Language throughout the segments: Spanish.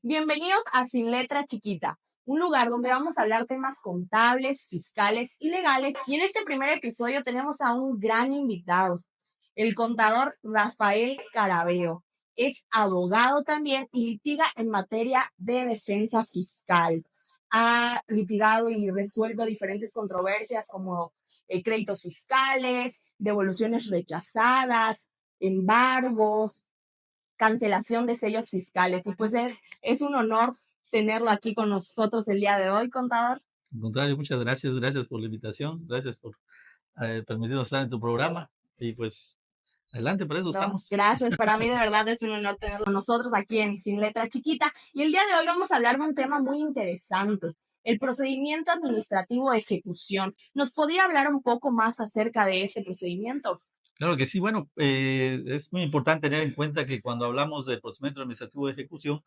Bienvenidos a Sin Letra Chiquita, un lugar donde vamos a hablar temas contables, fiscales y legales. Y en este primer episodio tenemos a un gran invitado, el contador Rafael Carabeo. Es abogado también y litiga en materia de defensa fiscal. Ha litigado y resuelto diferentes controversias como créditos fiscales, devoluciones rechazadas, embargos, cancelación de sellos fiscales. Y pues es un honor tenerlo aquí con nosotros el día de hoy, contador. Al contrario, muchas gracias, gracias por la invitación, gracias por permitirnos estar en tu programa y pues adelante, para eso No, estamos. gracias, para mí de verdad es un honor tenerlo nosotros aquí en Sin Letra Chiquita. Y el día de hoy vamos a hablar de un tema muy interesante, el procedimiento administrativo de ejecución. ¿Nos podría hablar un poco más acerca de este procedimiento? Claro que sí, bueno, es muy importante tener en cuenta que cuando hablamos del procedimiento administrativo de ejecución,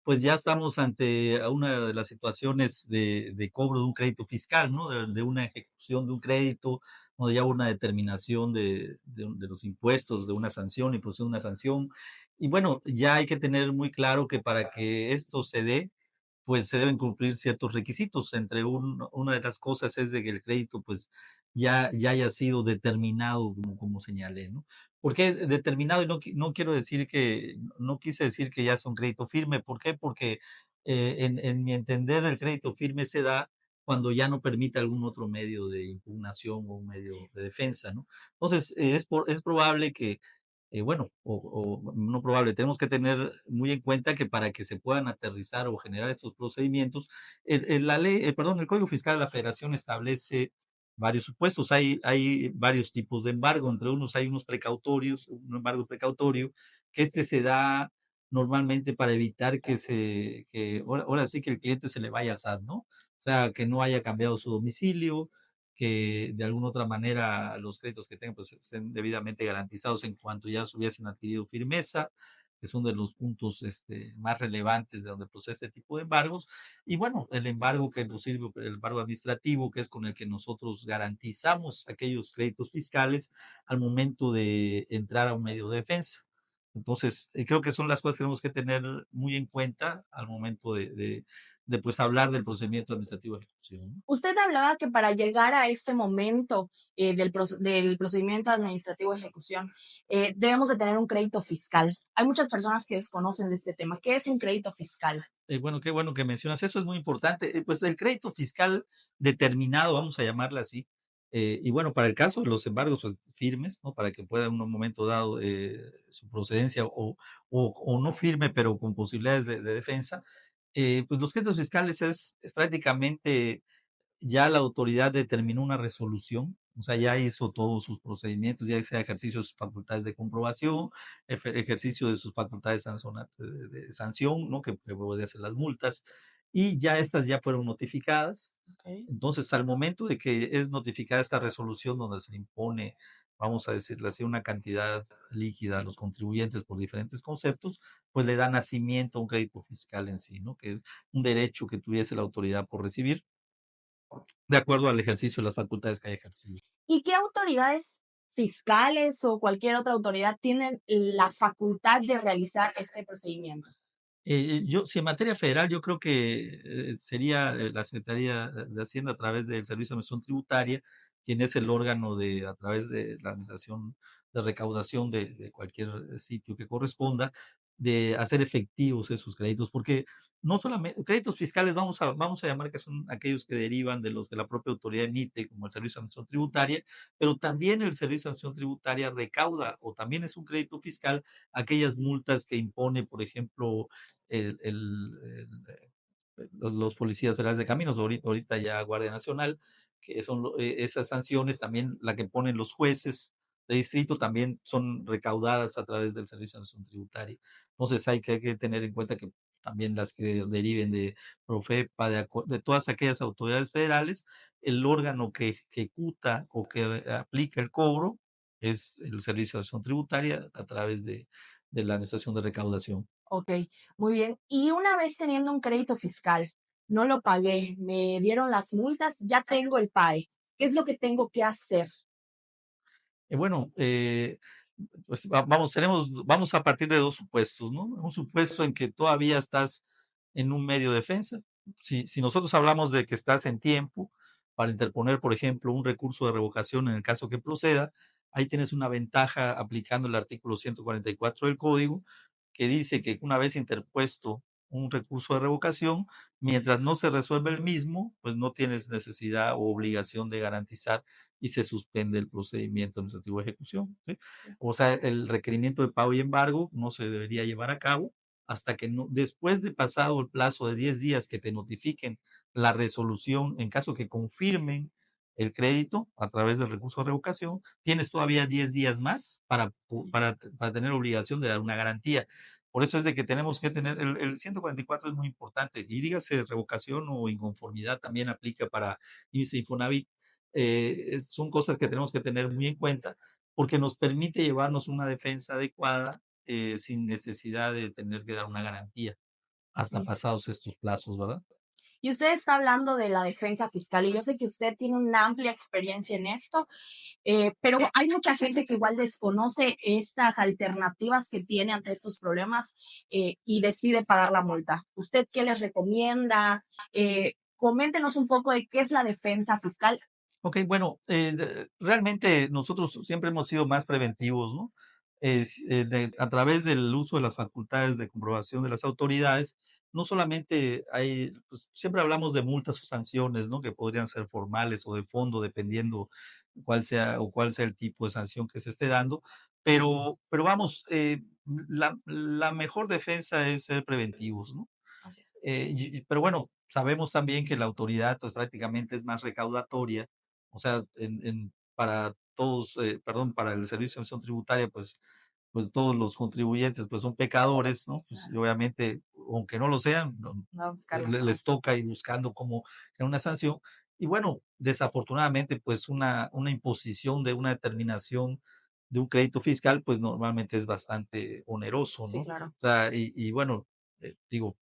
pues ya estamos ante una de las situaciones de cobro de un crédito fiscal, ¿no? De una ejecución de un crédito, donde ya hubo una determinación de los impuestos, de una sanción, imposición de una sanción. Y bueno, ya hay que tener muy claro que para que esto se dé, pues se deben cumplir ciertos requisitos. Una de las cosas es de que el crédito pues ya haya sido determinado, como señalé, ¿no? ¿Por qué determinado? Y no quiero decir no quise decir que ya es un crédito firme. ¿Por qué? Porque en mi entender el crédito firme se da cuando ya no permite algún otro medio de impugnación o un medio de defensa, ¿no? Entonces, es probable que bueno, o no probable, tenemos que tener muy en cuenta que para que se puedan aterrizar o generar estos procedimientos, la ley, perdón, el Código Fiscal de la Federación establece varios supuestos. Hay varios tipos de embargo, entre unos hay unos precautorios, un embargo precautorio, que se da normalmente para evitar ahora sí que el cliente se le vaya al SAT, ¿no? O sea, que no haya cambiado su domicilio, que de alguna otra manera los créditos que tengan pues estén debidamente garantizados en cuanto ya hubiesen adquirido firmeza, que son de los puntos más relevantes de donde procede este tipo de embargos. Y bueno, el embargo que nos sirve, el embargo administrativo, que es con el que nosotros garantizamos aquellos créditos fiscales al momento de entrar a un medio de defensa. Entonces, creo que son las cosas que tenemos que tener muy en cuenta al momento de pues hablar del procedimiento administrativo de ejecución, ¿no? Usted hablaba que para llegar a este momento del procedimiento administrativo de ejecución, debemos de tener un crédito fiscal. Hay muchas personas que desconocen de este tema. ¿Qué es un crédito fiscal? Bueno, qué bueno que mencionas eso, es muy importante. Pues el crédito fiscal determinado, vamos a llamarla así, y bueno, para el caso de los embargos pues, firmes, ¿no? Para que pueda en un momento dado su procedencia o no firme, pero con posibilidades de defensa, pues los créditos fiscales es prácticamente ya la autoridad determinó una resolución, o sea, ya hizo todos sus procedimientos, ya sea ejercicio de sus facultades de comprobación, ejercicio de sus facultades de sanción, ¿no? Que puede hacer las multas, y ya estas ya fueron notificadas. Okay. Entonces, al momento de que es notificada esta resolución donde se le impone, vamos a decirle así, una cantidad líquida a los contribuyentes por diferentes conceptos, pues le da nacimiento a un crédito fiscal en sí, ¿no? Que es un derecho que tuviese la autoridad por recibir de acuerdo al ejercicio de las facultades que haya ejercido. ¿Y qué autoridades fiscales o cualquier otra autoridad tienen la facultad de realizar este procedimiento? Si en materia federal, yo creo que sería la Secretaría de Hacienda a través del Servicio de Administración Tributaria, quien es el órgano a través de la Administración de Recaudación de cualquier sitio que corresponda, de hacer efectivos esos créditos, porque no solamente créditos fiscales vamos a llamar que son aquellos que derivan de los que la propia autoridad emite, como el Servicio de Administración Tributaria, pero también el Servicio de Administración Tributaria recauda, o también es un crédito fiscal, aquellas multas que impone, por ejemplo, el, el, los policías federales de caminos, ahorita ya Guardia Nacional, que son esas sanciones también, la que ponen los jueces de distrito, también son recaudadas a través del Servicio de Administración Tributaria. Entonces hay que tener en cuenta que también las que deriven de Profepa, de todas aquellas autoridades federales, el órgano que ejecuta o que aplica el cobro es el Servicio de Administración Tributaria a través de la Administración de Recaudación. Ok, muy bien. Y una vez teniendo un crédito fiscal, no lo pagué, me dieron las multas, ya tengo el PAE. ¿Qué es lo que tengo que hacer? Bueno, pues vamos a partir de dos supuestos, ¿no? Un supuesto en que todavía estás en un medio de defensa. Si nosotros hablamos de que estás en tiempo para interponer, por ejemplo, un recurso de revocación en el caso que proceda, ahí tienes una ventaja aplicando el artículo 144 del Código, que dice que una vez interpuesto un recurso de revocación, mientras no se resuelve el mismo, pues no tienes necesidad o obligación de garantizar y se suspende el procedimiento administrativo de ejecución, ¿sí? Sí. O sea, el requerimiento de pago y embargo no se debería llevar a cabo hasta que no, después de pasado el plazo de 10 días que te notifiquen la resolución, en caso que confirmen el crédito a través del recurso de revocación, tienes todavía 10 días más para tener obligación de dar una garantía. Por eso es de que tenemos que tener, el 144 es muy importante, y dígase revocación o inconformidad también aplica para INSS e Infonavit. Son cosas que tenemos que tener muy en cuenta porque nos permite llevarnos una defensa adecuada sin necesidad de tener que dar una garantía hasta Sí. pasados estos plazos, ¿verdad? Y usted está hablando de la defensa fiscal y yo sé que usted tiene una amplia experiencia en esto, pero hay mucha gente que igual desconoce estas alternativas que tiene ante estos problemas y decide pagar la multa. ¿Usted qué les recomienda? Coméntenos un poco de qué es la defensa fiscal. Ok, bueno, realmente nosotros siempre hemos sido más preventivos, ¿no? A través del uso de las facultades de comprobación de las autoridades, no solamente hay, pues siempre hablamos de multas o sanciones, ¿no? Que podrían ser formales o de fondo, dependiendo cuál sea el tipo de sanción que se esté dando. Pero vamos, la mejor defensa es ser preventivos, ¿no? Así es. Pero bueno, sabemos también que la autoridad pues prácticamente es más recaudatoria, o sea, para todos, perdón, para el Servicio de Administración Tributaria, pues todos los contribuyentes pues son pecadores, ¿no? Pues y Claro, obviamente, aunque no lo sean, va a buscar la les forma. toca ir buscando como una sanción. Y bueno, desafortunadamente, pues una imposición de una determinación de un crédito fiscal, pues normalmente es bastante oneroso, Sí, ¿no? O claro. sea, y bueno, digo,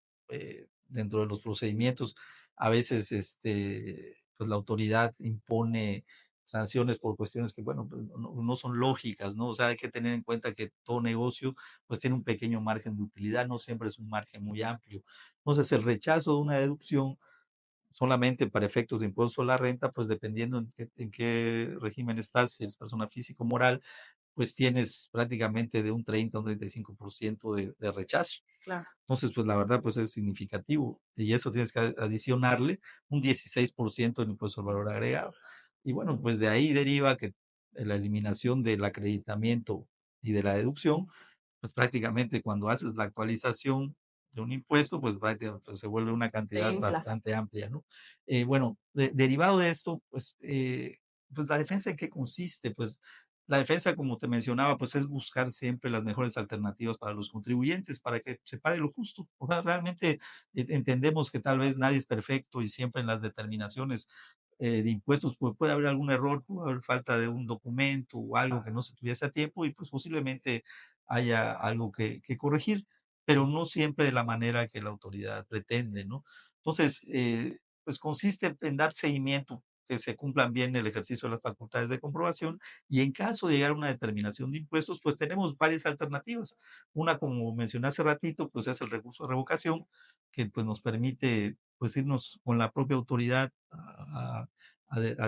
dentro de los procedimientos, a veces pues la autoridad impone sanciones por cuestiones que, bueno, pues no son lógicas, ¿no? O sea, hay que tener en cuenta que todo negocio, pues tiene un pequeño margen de utilidad, no siempre es un margen muy amplio. Entonces, el rechazo de una deducción solamente para efectos de impuesto a la renta, pues dependiendo en qué régimen estás, si eres persona física o moral, pues tienes prácticamente de un 30 a un 35% de rechazo. Claro. Entonces, pues la verdad, pues es significativo. Y eso tienes que adicionarle un 16% del impuesto al valor agregado. Y bueno, pues de ahí deriva que la eliminación del acreditamiento y de la deducción, pues prácticamente cuando haces la actualización de un impuesto, pues prácticamente pues, se vuelve una Se cantidad infla. bastante amplia, ¿no? Bueno, derivado de esto, pues la defensa en qué consiste, pues la defensa, como te mencionaba, pues es buscar siempre las mejores alternativas para los contribuyentes, para que se pague lo justo. O sea, realmente entendemos que tal vez nadie es perfecto y siempre en las determinaciones de impuestos pues, puede haber algún error, puede haber falta de un documento o algo que no se tuviese a tiempo y pues posiblemente haya algo que corregir, pero no siempre de la manera que la autoridad pretende, ¿no? Entonces, pues consiste en dar seguimiento, que se cumplan bien el ejercicio de las facultades de comprobación y en caso de llegar a una determinación de impuestos, pues tenemos varias alternativas. Una, como mencioné hace ratito, pues es el recurso de revocación, que pues nos permite pues irnos con la propia autoridad a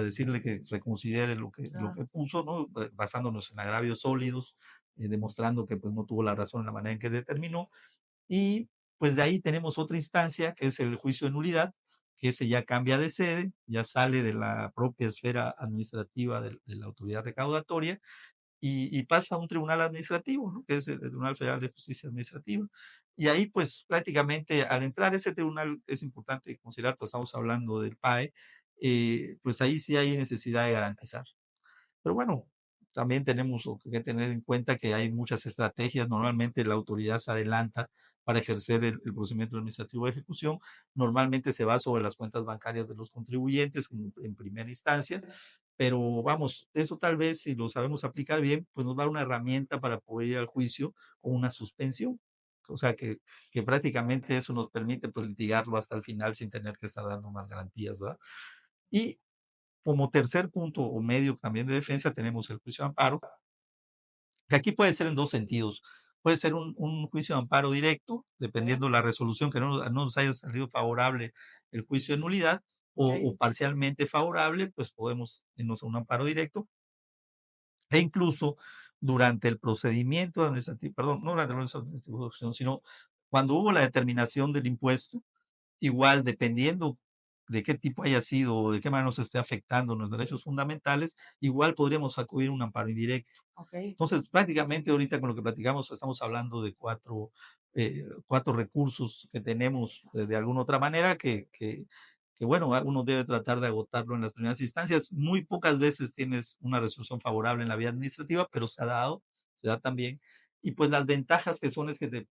decirle que reconsidere lo Claro. que puso, ¿no? Basándonos en agravios sólidos, demostrando que pues no tuvo la razón en la manera en que determinó. Y pues de ahí tenemos otra instancia, que es el juicio de nulidad, que ese ya cambia de sede, ya sale de la propia esfera administrativa de la autoridad recaudatoria y pasa a un tribunal administrativo, ¿no? Que es el Tribunal Federal de Justicia Administrativa. Y ahí, pues prácticamente al entrar a ese tribunal, es importante considerar, pues estamos hablando del PAE, pues ahí sí hay necesidad de garantizar. Pero bueno, también tenemos que tener en cuenta que hay muchas estrategias. Normalmente la autoridad se adelanta para ejercer el procedimiento administrativo de ejecución. Normalmente se va sobre las cuentas bancarias de los contribuyentes en primera instancia. Pero vamos, eso tal vez si lo sabemos aplicar bien, pues nos da una herramienta para poder ir al juicio con una suspensión. O sea que prácticamente eso nos permite pues, litigarlo hasta el final sin tener que estar dando más garantías, ¿verdad? Y como tercer punto o medio también de defensa tenemos el juicio de amparo, que aquí puede ser en dos sentidos. puede ser un juicio de amparo directo, Ok, dependiendo la resolución que no nos haya salido favorable el juicio de nulidad, ok, o parcialmente favorable, pues podemos irnos a un amparo directo, e incluso durante el procedimiento administrativo, perdón, no durante el proceso administrativo, sino cuando hubo la determinación del impuesto, igual, dependiendo de qué tipo haya sido o de qué manera nos esté afectando los derechos fundamentales, igual podríamos acudir a un amparo indirecto. ok, Entonces, prácticamente ahorita con lo que platicamos estamos hablando de cuatro recursos que tenemos de alguna otra manera que, bueno, uno debe tratar de agotarlo en las primeras instancias. Muy pocas veces tienes una resolución favorable en la vía administrativa, pero se ha dado, se da también. Y pues las ventajas que son es que te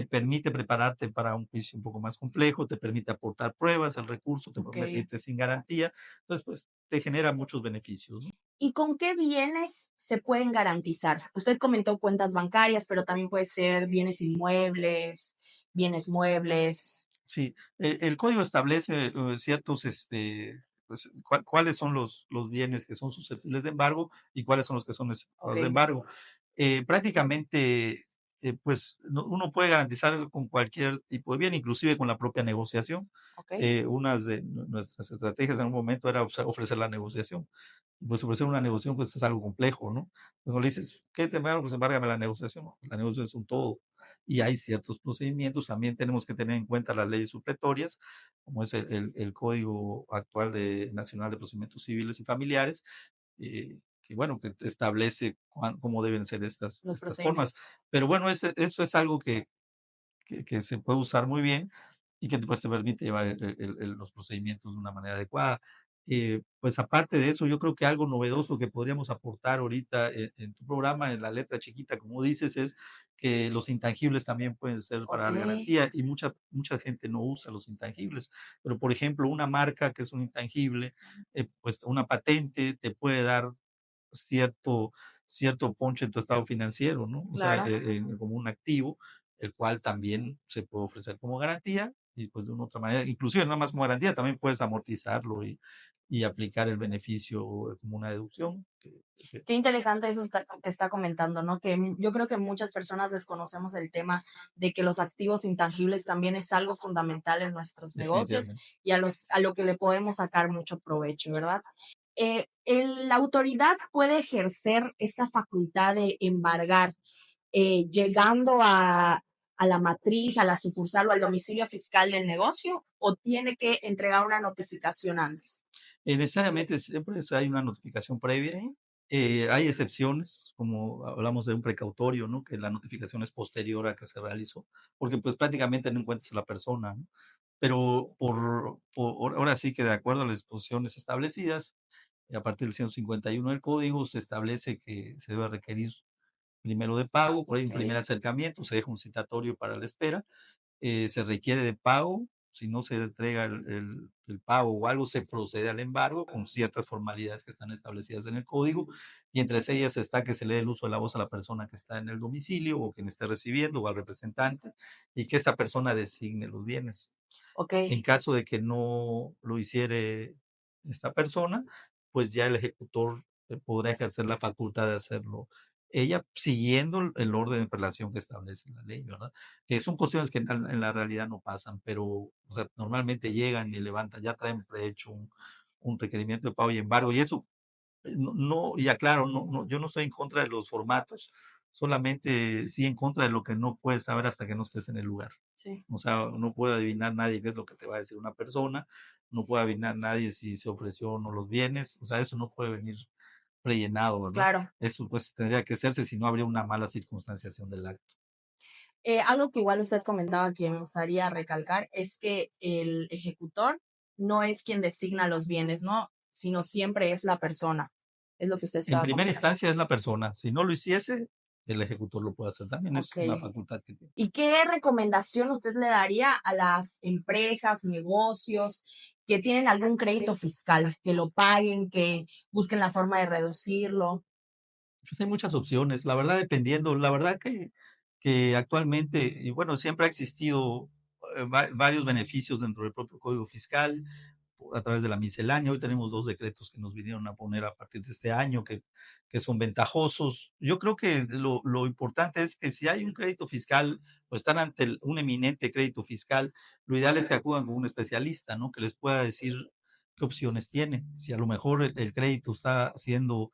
permite prepararte para un juicio un poco más complejo, te permite aportar pruebas, el recurso te ok. permite irte sin garantía, entonces pues te genera muchos beneficios, ¿no? ¿Y con qué bienes se pueden garantizar? Usted comentó cuentas bancarias, pero también puede ser bienes inmuebles, bienes muebles. Sí, el código establece ciertos, pues, cuáles son los bienes que son susceptibles de embargo y cuáles son los que son Ok, exceptuados de embargo. Prácticamente, pues uno puede garantizar con cualquier tipo de bien, inclusive con la propia negociación. ok, Una de nuestras estrategias en un momento era ofrecer la negociación. Pues ofrecer una negociación pues es algo complejo, ¿no? Cuando le dices, ¿qué te embargo? Pues embárgame la negociación. No, la negociación es un todo y hay ciertos procedimientos. También tenemos que tener en cuenta las leyes supletorias, como es el Código actual Nacional de Procedimientos Civiles y Familiares, que bueno, que establece cómo deben ser los estas formas. procedimientos. Pero bueno, eso es algo que se puede usar muy bien y que pues, te permite llevar los procedimientos de una manera adecuada. Pues aparte de eso, yo creo que algo novedoso que podríamos aportar ahorita en tu programa, en la letra chiquita, como dices, es que los intangibles también pueden ser para Ok, dar garantía y mucha gente no usa los intangibles. Pero, por ejemplo, una marca que es un intangible, pues una patente te puede dar cierto, cierto ponche en tu estado financiero, ¿no? O sea, claro. como un activo, el cual también se puede ofrecer como garantía y pues de una otra manera, inclusive no más como garantía, también puedes amortizarlo y aplicar el beneficio como una deducción. Qué interesante eso que está comentando, ¿no? Que yo creo que muchas personas desconocemos el tema de que los activos intangibles también es algo fundamental en nuestros negocios Definitivamente. y a lo que le podemos sacar mucho provecho, ¿verdad? La autoridad puede ejercer esta facultad de embargar, llegando a la matriz, a la sucursal o al domicilio fiscal del negocio, o tiene que entregar una notificación antes. Necesariamente siempre hay una notificación Ok, previa. Hay excepciones, como hablamos de un precautorio, ¿no? Que la notificación es posterior a que se realizó, porque pues prácticamente no encuentras a la persona, ¿no? Pero ahora sí que de acuerdo a las disposiciones establecidas, a partir del 151 del código, se establece que se debe requerir primero de pago, por ahí un primer ok, acercamiento, se deja un citatorio para la espera, se requiere de pago, si no se entrega el pago o algo, se procede al embargo con ciertas formalidades que están establecidas en el código, y entre ellas está que se le dé el uso de la voz a la persona que está en el domicilio o quien esté recibiendo o al representante, y que esta persona designe los bienes. ok. En caso de que no lo hiciere esta persona, pues ya el ejecutor podrá ejercer la facultad de hacerlo ella, siguiendo el orden de prelación que establece la ley, ¿verdad? Que son cuestiones que en la realidad no pasan, pero o sea, normalmente llegan y levantan, ya traen prehecho un requerimiento de pago y embargo, y eso y aclaro, yo no estoy en contra de los formatos, solamente sí en contra de lo que no puedes saber hasta que no estés en el lugar. Sí, O sea, no puede adivinar nadie qué es lo que te va a decir una persona, no puede adivinar nadie si se ofreció o no los bienes, o sea, eso no puede venir rellenado, ¿verdad? claro. Eso pues tendría que hacerse si no habría una mala circunstanciación del acto. Algo que igual usted comentaba que me gustaría recalcar es que el ejecutor no es quien designa los bienes, ¿no? Sino siempre es la persona. Es lo que usted En estaba primera comentando. instancia es la persona, si no lo hiciese, el ejecutor lo puede hacer también, Ok. es una facultad que tiene. ¿Y qué recomendación usted le daría a las empresas, negocios que tienen algún crédito fiscal, que lo paguen, que busquen la forma de reducirlo? Pues hay muchas opciones, la verdad dependiendo, la verdad que actualmente, y bueno, siempre ha existido varios beneficios dentro del propio Código Fiscal, a través de la miscelánea. Hoy tenemos 2 decretos que nos vinieron a poner a partir de este año que son ventajosos. Yo creo que lo importante es que si hay un crédito fiscal o están ante un eminente crédito fiscal, lo ideal es que acudan con un especialista, ¿no? Que les pueda decir qué opciones tiene. Si a lo mejor el crédito está siendo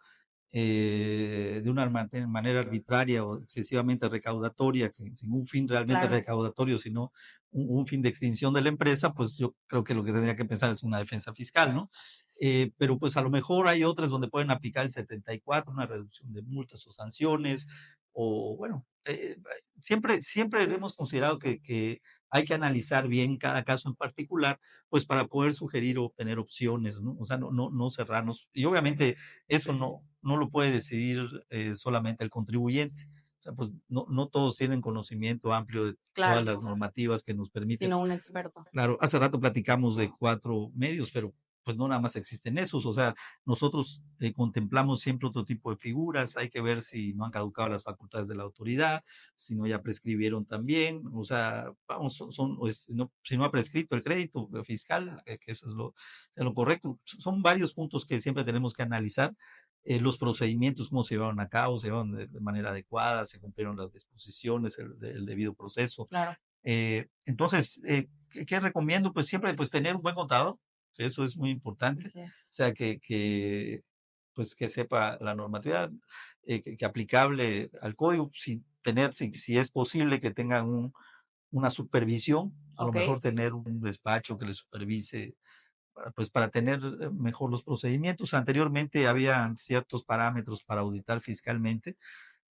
de una manera arbitraria o excesivamente recaudatoria, sin un fin realmente Claro. recaudatorio, sino un fin de extinción de la empresa, pues yo creo que lo que tendría que pensar es una defensa fiscal, ¿no? Pero pues a lo mejor hay otras donde pueden aplicar el 74, una reducción de multas o sanciones, o bueno, siempre hemos considerado que hay que analizar bien cada caso en particular, pues para poder sugerir o obtener opciones, ¿no? O sea, no cerrarnos. Y obviamente eso no lo puede decidir solamente el contribuyente. O sea, pues no todos tienen conocimiento amplio de todas Claro, las normativas que nos permiten. sino un experto. Claro, hace rato platicamos de 4 medios, pero pues no nada más existen esos. O sea, nosotros contemplamos siempre otro tipo de figuras. Hay que ver si no han caducado las facultades de la autoridad, si no ya prescribieron también. O sea, vamos, si no ha prescrito el crédito fiscal, que eso es lo correcto. Son varios puntos que siempre tenemos que analizar. Los procedimientos, cómo se llevaron a cabo, se llevaron de manera adecuada, se cumplieron las disposiciones, el debido proceso. Claro. Entonces, ¿qué recomiendo? Pues siempre pues tener un buen contador, eso es muy importante. Así O es. sea, pues que sepa la normatividad, que aplicable al código, si es posible que tengan una supervisión, a lo Ok, mejor tener un despacho que le supervise, pues para tener mejor los procedimientos. Anteriormente había ciertos parámetros para auditar fiscalmente,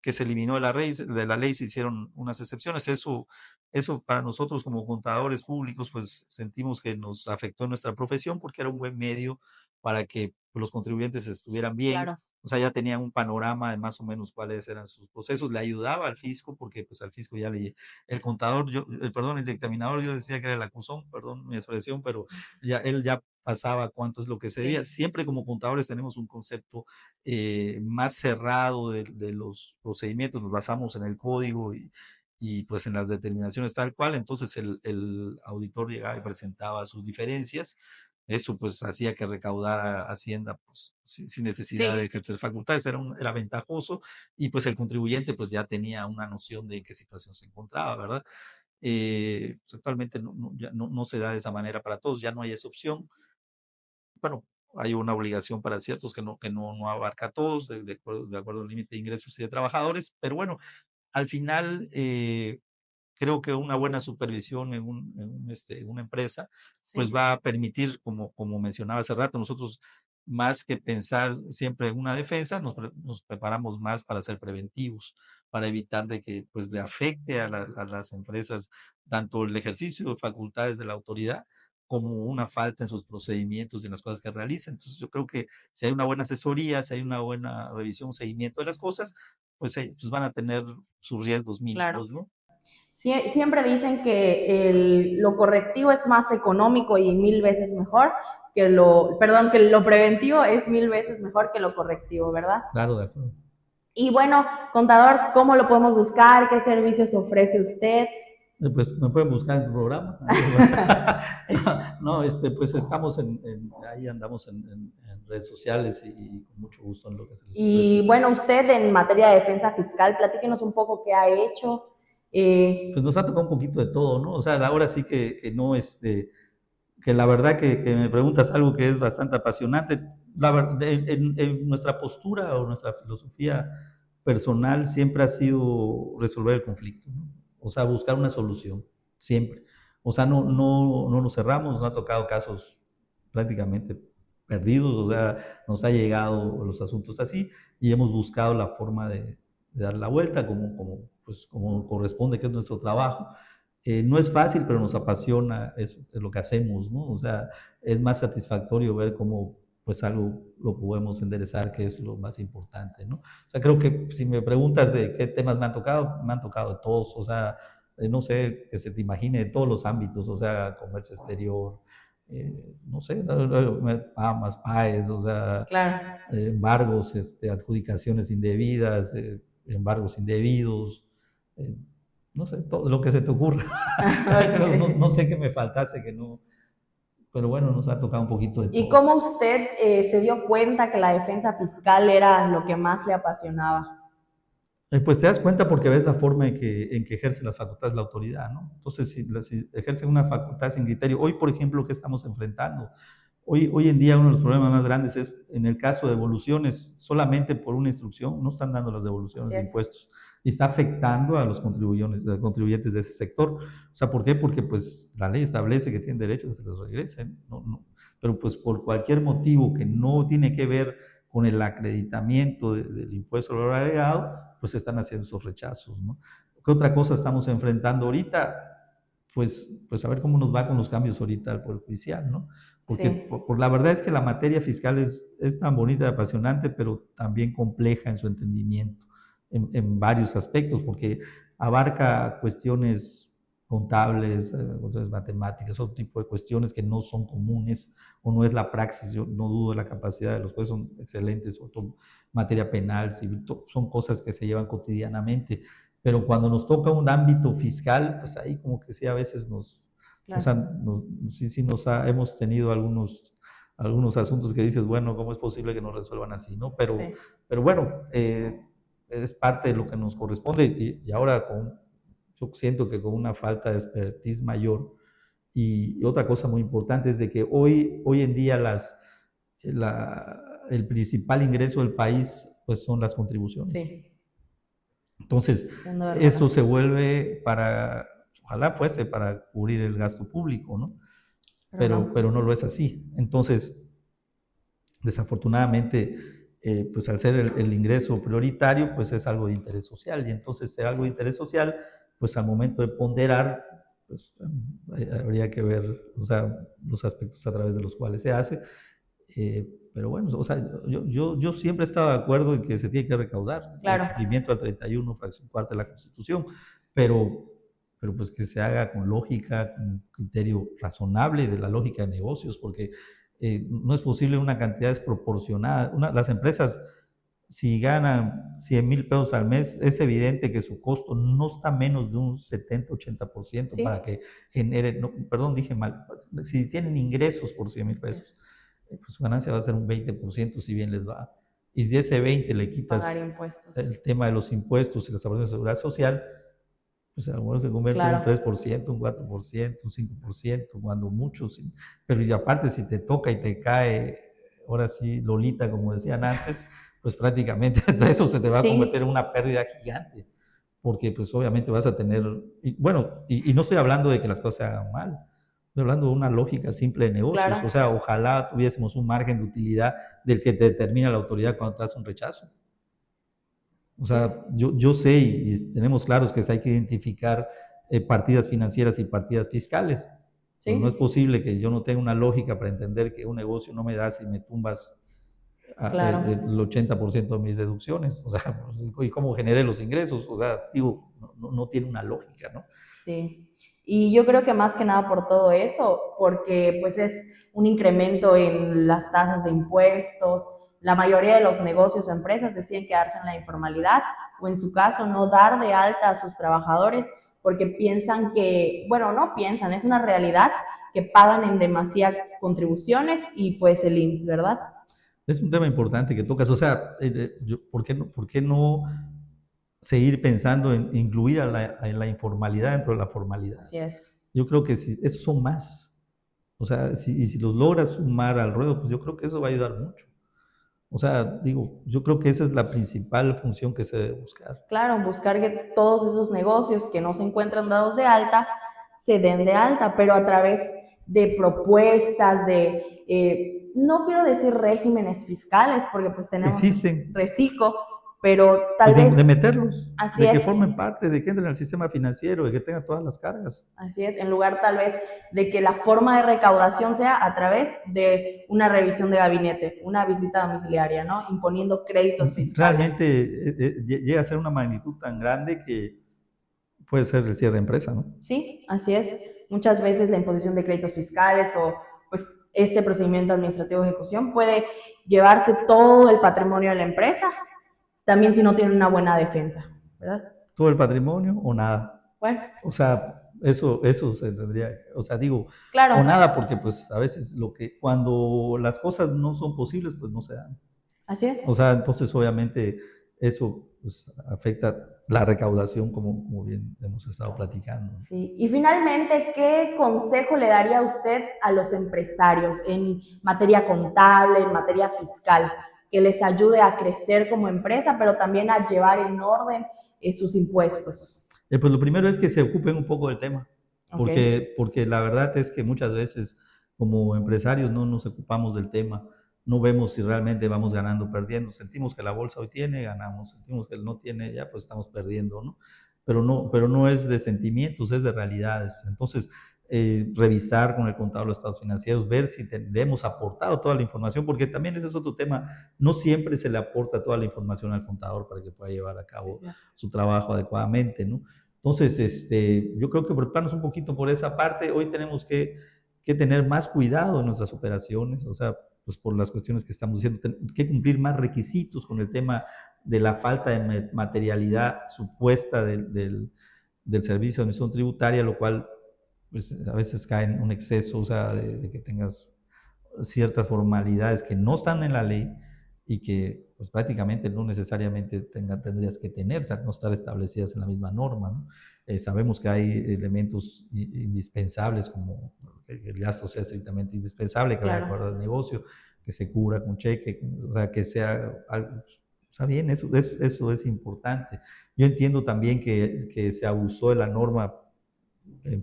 que se eliminó de la ley, se hicieron unas excepciones. Eso para nosotros como contadores públicos, pues sentimos que nos afectó en nuestra profesión porque era un buen medio para que los contribuyentes estuvieran bien. claro. O sea, ya tenían un panorama de más o menos cuáles eran sus procesos. Le ayudaba al fisco porque pues al fisco el contador, el dictaminador, yo decía que era el acusón, perdón mi expresión, pero él ya pasaba cuánto es lo que se Sí, debía. Siempre como contadores tenemos un concepto más cerrado de los procedimientos, nos basamos en el código y pues en las determinaciones tal cual, entonces el auditor llegaba y presentaba sus diferencias, eso pues hacía que recaudara Hacienda pues sin necesidad de sí, ejercer facultades, era ventajoso y pues el contribuyente pues ya tenía una noción de en qué situación se encontraba, ¿verdad? Pues, actualmente ya no se da de esa manera para todos, ya no hay esa opción, bueno, hay una obligación para ciertos que no abarca a todos, de acuerdo al límite de ingresos y de trabajadores, pero bueno, al final creo que una buena supervisión en una empresa, pues sí. va a permitir, como mencionaba hace rato, nosotros más que pensar siempre en una defensa, nos preparamos más para ser preventivos, para evitar de que pues le afecte a las empresas tanto el ejercicio de facultades de la autoridad como una falta en sus procedimientos y en las cosas que realizan. Entonces yo creo que si hay una buena asesoría, si hay una buena revisión, seguimiento de las cosas, pues van a tener sus riesgos Claro. mínimos, ¿no? Siempre dicen que lo correctivo es más económico y 1000 veces mejor perdón, que lo preventivo es 1000 veces mejor que lo correctivo, ¿verdad? Claro, de acuerdo. Y bueno, contador, ¿cómo lo podemos buscar? ¿Qué servicios ofrece usted? Pues me pueden buscar en tu programa. No, pues estamos ahí andamos en redes sociales y con mucho gusto en lo que se les ofrezca. Y bueno, usted en materia de defensa fiscal, platíquenos un poco qué ha hecho. Pues nos ha tocado un poquito de todo, ¿no? O sea, ahora sí que no, que la verdad que me preguntas algo que es bastante apasionante. En nuestra postura o nuestra filosofía personal siempre ha sido resolver el conflicto, ¿no? O sea, buscar una solución, siempre. O sea, no nos cerramos, nos ha tocado casos prácticamente perdidos, o sea, nos ha llegado los asuntos así y hemos buscado la forma de dar la vuelta como corresponde, que es nuestro trabajo. No es fácil, pero nos apasiona, es lo que hacemos, ¿no? O sea, es más satisfactorio ver cómo pues algo lo podemos enderezar, que es lo más importante, ¿no? O sea, creo que si me preguntas de qué temas me han tocado de todos, o sea, no sé, que se te imagine de todos los ámbitos, o sea, comercio exterior, no sé, más PAES, o sea, Claro. embargos, adjudicaciones indebidas, embargos indebidos, eh, no sé, todo lo que se te ocurra. Pero no Okay. sé qué me faltase, que no. pero bueno, nos ha tocado un poquito de ¿Y todo. cómo usted se dio cuenta que la defensa fiscal era lo que más le apasionaba? Pues te das cuenta porque ves la forma en que ejerce las facultades la autoridad, ¿no? Entonces, si ejerce una facultad sin criterio, hoy, por ejemplo, ¿qué estamos enfrentando? Hoy en día uno de los problemas más grandes es, en el caso de devoluciones, solamente por una instrucción, no están dando las devoluciones Así de es. impuestos y está afectando a los contribuyentes de ese sector. O sea, ¿por qué? Porque pues la ley establece que tienen derecho a que se les regresen, pero pues por cualquier motivo que no tiene que ver con el acreditamiento del impuesto al valor agregado, pues están haciendo esos rechazos, ¿no? ¿Qué otra cosa estamos enfrentando ahorita? Pues a ver cómo nos va con los cambios ahorita al Poder Judicial, ¿no? Porque Sí. la verdad es que la materia fiscal es tan bonita y apasionante, pero también compleja en su entendimiento, en varios aspectos, porque abarca cuestiones contables, cuestiones matemáticas, otro tipo de cuestiones que no son comunes o no es la praxis. Yo no dudo de la capacidad de los jueces, son excelentes, materia penal, civil, son cosas que se llevan cotidianamente, pero cuando nos toca un ámbito fiscal, pues ahí como que sí a veces o sea, Claro. sí hemos tenido algunos asuntos que dices, bueno, ¿cómo es posible que nos resuelvan así, no? Sí. Pero bueno, es parte de lo que nos corresponde y ahora yo siento que con una falta de expertise mayor y otra cosa muy importante es de que hoy en día el principal ingreso del país pues son las contribuciones. Sí. Entonces, Siendo eso verdad. se vuelve ojalá fuese para cubrir el gasto público, ¿no? Pero no. Pero no lo es así. Entonces, desafortunadamente, pues al ser el ingreso prioritario, pues es algo de interés social. Y entonces, ser algo de interés social, pues al momento de ponderar, pues habría que ver, o sea, los aspectos a través de los cuales se hace. Pero bueno, o sea, yo siempre he estado de acuerdo en que se tiene que recaudar el Claro. cumplimiento al 31, fracción cuarta de la Constitución, pero, pero pues que se haga con lógica, con criterio razonable de la lógica de negocios, porque no es posible una cantidad desproporcionada. Las empresas, si ganan 100,000 pesos al mes, es evidente que su costo no está menos de un 70-80% para Sí. que genere, no, perdón, dije mal, si tienen ingresos por 100,000 pesos, pues su ganancia va a ser un 20% si bien les va. Y si de ese 20 le Pagar quitas impuestos. el tema de los impuestos y las aportaciones de seguridad social, pues a lo mejor se convierte en un Claro. 3%, un 4%, un 5%, cuando mucho. Sí. Pero y aparte, si te toca y te cae, ahora sí, Lolita, como decían antes, pues prácticamente eso se te va a convertir en Sí. una pérdida gigante, porque pues obviamente vas a tener, bueno, y no estoy hablando de que las cosas se hagan mal, estoy hablando de una lógica simple de negocios, Claro. o sea, ojalá tuviésemos un margen de utilidad del que te determina la autoridad cuando te hace un rechazo. O Sí. sea, yo sé y tenemos claros que hay que identificar partidas financieras y partidas fiscales, pero no es Sí. posible que yo no tenga una lógica para entender que un negocio no me da si me tumbas Claro. el 80% de mis deducciones, o sea, y cómo generé los ingresos, o sea, digo, no tiene una lógica, ¿no? Sí. Y yo creo que más que nada por todo eso, porque pues es un incremento en las tasas de impuestos. La mayoría de los negocios o empresas deciden quedarse en la informalidad o en su caso no dar de alta a sus trabajadores porque piensan que, bueno, no piensan, es una realidad que pagan en demasía contribuciones y pues el IMSS, ¿verdad? Es un tema importante que tocas, o sea, por qué no seguir pensando en incluir a la informalidad dentro de la formalidad? Así es. Yo creo que si, esos son más. O sea, si los logras sumar al ruedo, pues yo creo que eso va a ayudar mucho. O sea, digo, yo creo que esa es la principal función que se debe buscar. Claro, buscar que todos esos negocios que no se encuentran dados de alta se den de alta, pero a través de propuestas, de, no quiero decir regímenes fiscales, porque pues tenemos Existen. reciclo, pero Y tal vez de meterlos, así de que es, formen parte, de que entren al sistema financiero, de que tengan todas las cargas. así es, en lugar tal vez de que la forma de recaudación sea a través de una revisión de gabinete, una visita domiciliaria, ¿no? Imponiendo créditos fiscales. Realmente llega a ser una magnitud tan grande que puede ser el cierre de empresa, ¿no? Sí, así es. Muchas veces la imposición de créditos fiscales o pues este procedimiento administrativo de ejecución puede llevarse todo el patrimonio de la empresa, también si no tiene una buena defensa, ¿verdad? Todo el patrimonio o nada. Bueno, O sea, Eso se tendría, o sea, digo, Claro, o nada, porque pues a veces cuando las cosas no son posibles, pues no se dan. así es. O sea, entonces obviamente eso pues, afecta la recaudación como bien hemos estado platicando. Sí. Y finalmente, ¿qué consejo le daría usted a los empresarios en materia contable, en materia fiscal, que les ayude a crecer como empresa, pero también a llevar en orden sus impuestos? Pues lo primero es que se ocupen un poco del tema, Ok. porque la verdad es que muchas veces como empresarios no nos ocupamos del tema, no vemos si realmente vamos ganando o perdiendo, sentimos que la bolsa hoy tiene, ganamos, sentimos que no tiene, ya pues estamos perdiendo, ¿no? Pero no es de sentimientos, es de realidades. Entonces, revisar con el contador los estados financieros, ver si le hemos aportado toda la información, porque también ese es otro tema, no siempre se le aporta toda la información al contador para que pueda llevar a Sí, cabo cierto. su trabajo adecuadamente, ¿no? Entonces, yo creo que preocuparnos un poquito por esa parte, hoy tenemos que tener más cuidado en nuestras operaciones, o sea, pues por las cuestiones que estamos diciendo, que cumplir más requisitos con el tema de la falta de materialidad supuesta del servicio de administración tributaria, lo cual pues, a veces cae en un exceso, o sea, de que tengas ciertas formalidades que no están en la ley y que pues prácticamente no necesariamente tendrías que tener, o sea, no estar establecidas en la misma norma, ¿no? Sabemos que hay elementos indispensables como que el gasto sea estrictamente indispensable, que vaya de acuerdo Claro. al negocio, que se cubra con cheque, o sea, que sea algo, o sea, bien, eso es importante. Yo entiendo también que se abusó de la norma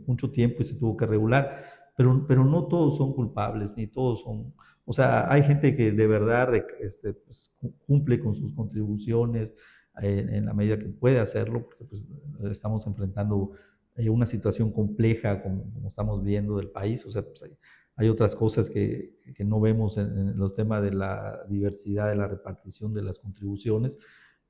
mucho tiempo y se tuvo que regular, pero no todos son culpables, ni todos son, o sea, hay gente que de verdad pues, cumple con sus contribuciones en la medida que puede hacerlo, porque pues, estamos enfrentando una situación compleja como estamos viendo del país, o sea, pues, hay otras cosas que no vemos en los temas de la diversidad, de la repartición de las contribuciones,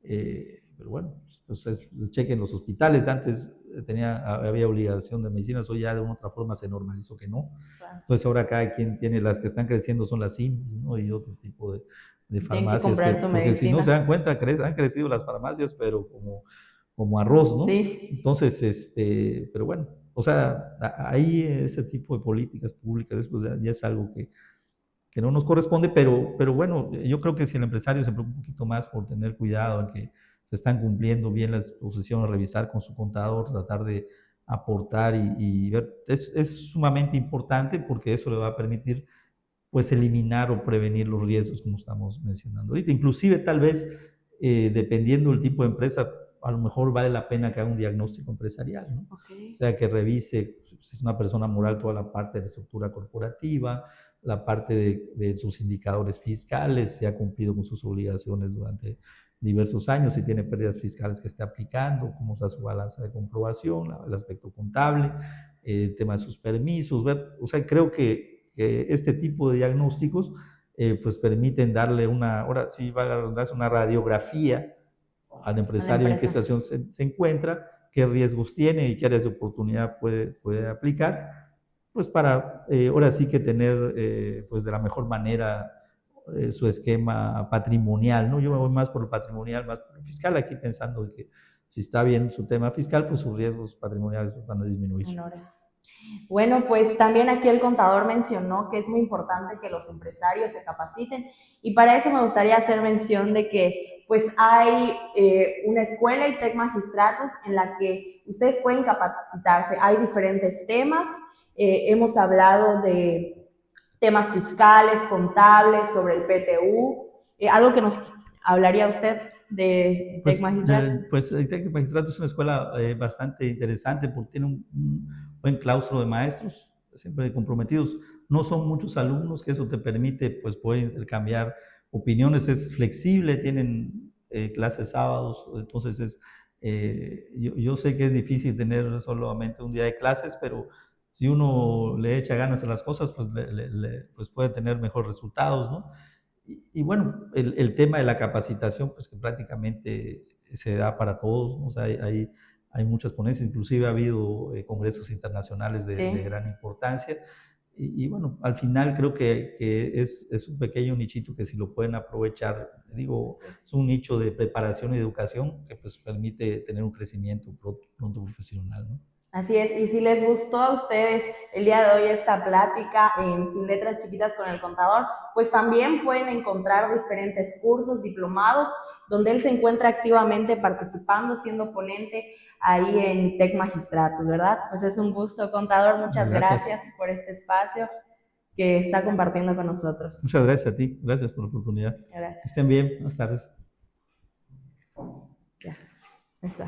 pero bueno, pues chequen los hospitales, antes había obligación de medicinas, hoy ya de una otra forma se normalizó que no. Claro. Entonces ahora cada quien tiene, las que están creciendo son las IMSS, ¿no? Y otro tipo de Tienen que farmacias, comprar su porque si no se medicina. dan cuenta, han crecido las farmacias, pero como arroz, ¿no? Sí. Entonces, pero bueno, o sea, ahí ese tipo de políticas públicas después ya es algo que no nos corresponde, pero bueno, yo creo que si el empresario se preocupa un poquito más por tener cuidado en que se están cumpliendo bien las posiciones, revisar con su contador, tratar de aportar y ver, es sumamente importante porque eso le va a permitir pues eliminar o prevenir los riesgos como estamos mencionando ahorita. Inclusive tal vez, dependiendo del tipo de empresa, a lo mejor vale la pena que haga un diagnóstico empresarial, ¿no? Ok. O sea, que revise si es una persona moral toda la parte de la estructura corporativa, la parte de sus indicadores fiscales, si ha cumplido con sus obligaciones durante diversos años, si tiene pérdidas fiscales que esté aplicando, cómo está su balanza de comprobación, el aspecto contable, el tema de sus permisos, ver, o sea, creo que este tipo de diagnósticos pues permiten darle ahora sí va a darse una radiografía al A la empresario en qué empresa. situación se encuentra, qué riesgos tiene y qué áreas de oportunidad puede aplicar, pues para ahora sí que tener pues de la mejor manera su esquema patrimonial, ¿no? Yo me voy más por el patrimonial, más por el fiscal, aquí pensando que si está bien su tema fiscal, pues sus riesgos patrimoniales van a disminuir. Menores. Bueno, pues también aquí el contador mencionó que es muy importante que los empresarios se capaciten y para eso me gustaría hacer mención de que pues hay una escuela y Tec Magistratus en la que ustedes pueden capacitarse. Hay diferentes temas, hemos hablado de temas fiscales, contables, sobre el PTU, algo que nos hablaría usted de Tec Magistratus. Pues el TEC de Magistrato es una escuela bastante interesante porque tiene un buen claustro de maestros, siempre comprometidos. No son muchos alumnos, que eso te permite pues, poder intercambiar opiniones. Es flexible, tienen clases sábados, entonces yo sé que es difícil tener solamente un día de clases, pero si uno le echa ganas a las cosas, pues, pues puede tener mejores resultados, ¿no? Y bueno, el tema de la capacitación, pues que prácticamente se da para todos, ¿no? O sea, hay muchas ponencias, inclusive ha habido congresos internacionales de Sí. gran importancia. Bueno, al final creo que es un pequeño nichito que si lo pueden aprovechar, digo, es un nicho de preparación y educación que pues permite tener un crecimiento pronto profesional, ¿no? Así es, y si les gustó a ustedes el día de hoy esta plática en Sin Letras Chiquitas con el Contador, pues también pueden encontrar diferentes cursos, diplomados, donde él se encuentra activamente participando, siendo ponente ahí en TEC Magistratos, ¿verdad? Pues es un gusto, Contador, muchas Gracias. gracias por este espacio que está compartiendo con nosotros. Muchas gracias a ti. Gracias por la oportunidad. Gracias. Estén bien. Buenas tardes. Ya, está.